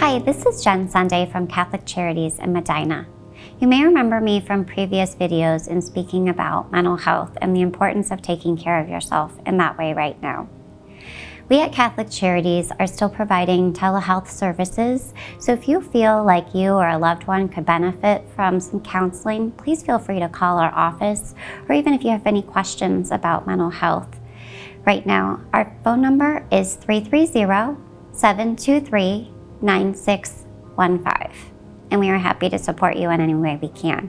Hi, this is Jen Sunday from Catholic Charities in Medina. You may remember me from previous videos in speaking about mental health and the importance of taking care of yourself in that way right now. We at Catholic Charities are still providing telehealth services, so if you feel like you or a loved one could benefit from some counseling, please feel free to call our office, or even if you have any questions about mental health. Right now, our phone number is 330-723-9615, and we are happy to support you in any way we can.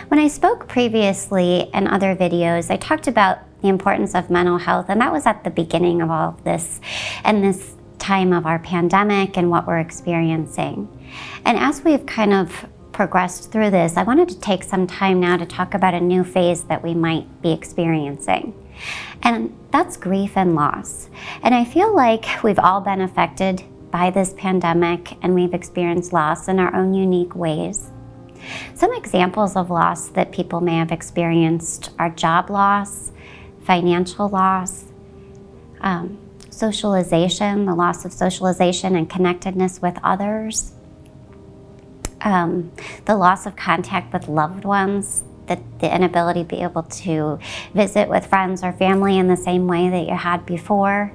When I spoke previously in other videos, I talked about the importance of mental health, and that was at the beginning of all of this and this time of our pandemic and what we're experiencing. And as we've kind of progressed through this, I wanted to take some time now to talk about a new phase that we might be experiencing. And that's grief and loss. And I feel like we've all been affected by this pandemic and we've experienced loss in our own unique ways. Some examples of loss that people may have experienced are job loss, financial loss, socialization, the loss of socialization and connectedness with others, the loss of contact with loved ones, the inability to be able to visit with friends or family in the same way that you had before,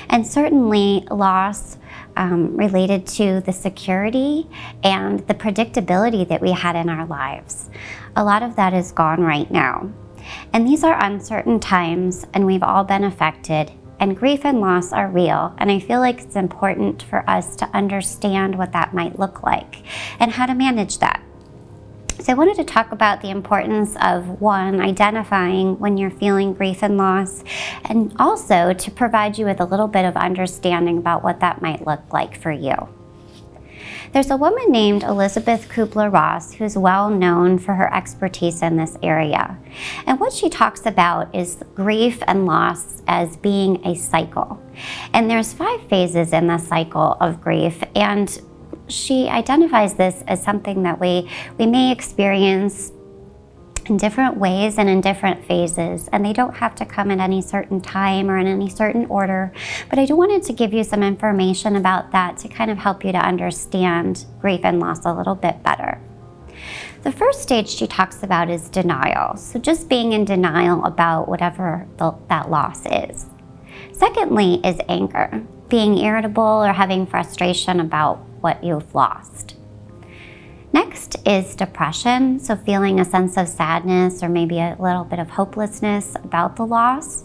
and certainly loss related to the security and the predictability that we had in our lives. A lot of that is gone right now. And these are uncertain times, and we've all been affected, and grief and loss are real, and I feel like it's important for us to understand what that might look like and how to manage that. So I wanted to talk about the importance of, one, identifying when you're feeling grief and loss, and also to provide you with a little bit of understanding about what that might look like for you. There's a woman named Elizabeth Kubler-Ross who's well known for her expertise in this area. And what she talks about is grief and loss as being a cycle. And there's 5 phases in the cycle of grief, and she identifies this as something that we may experience in different ways and in different phases, and they don't have to come at any certain time or in any certain order, but I wanted to give you some information about that to kind of help you to understand grief and loss a little bit better. The first stage she talks about is denial, so just being in denial about whatever that loss is. Secondly is anger, being irritable or having frustration about what you've lost. Next is depression, so feeling a sense of sadness or maybe a little bit of hopelessness about the loss.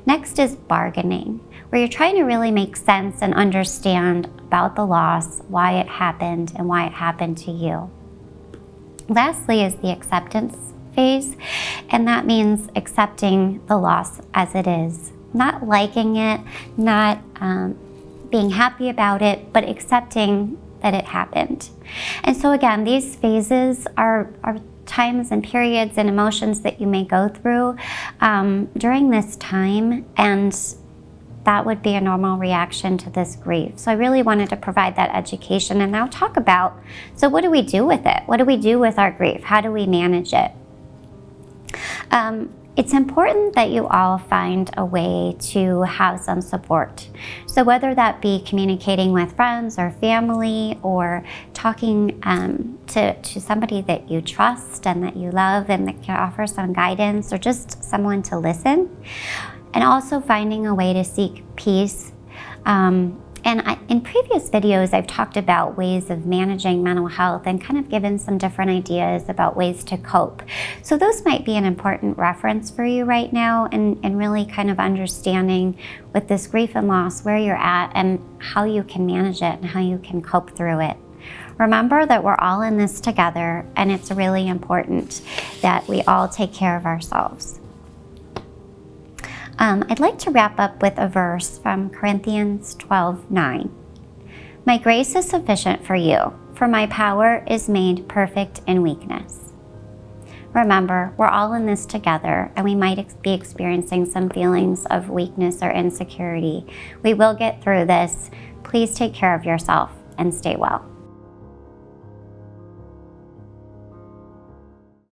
Next is bargaining, where you're trying to really make sense and understand about the loss, why it happened, and why it happened to you. Lastly is the acceptance phase, and that means accepting the loss as it is. Not liking it, not being happy about it, but accepting that it happened. And so again, these phases are times and periods and emotions that you may go through during this time, and that would be a normal reaction to this grief. So I really wanted to provide that education and now talk about, so what do we do with it? What do we do with our grief? How do we manage it? It's important that you all find a way to have some support. So whether that be communicating with friends or family, or talking to somebody that you trust and that you love and that can offer some guidance, or just someone to listen. And also finding a way to seek peace. In previous videos, I've talked about ways of managing mental health and kind of given some different ideas about ways to cope. So those might be an important reference for you right now, and really kind of understanding with this grief and loss where you're at and how you can manage it and how you can cope through it. Remember that we're all in this together, and it's really important that we all take care of ourselves. I'd like to wrap up with a verse from Corinthians 12:9. My grace is sufficient for you, for my power is made perfect in weakness. Remember, we're all in this together, and we might be experiencing some feelings of weakness or insecurity. We will get through this. Please take care of yourself and stay well.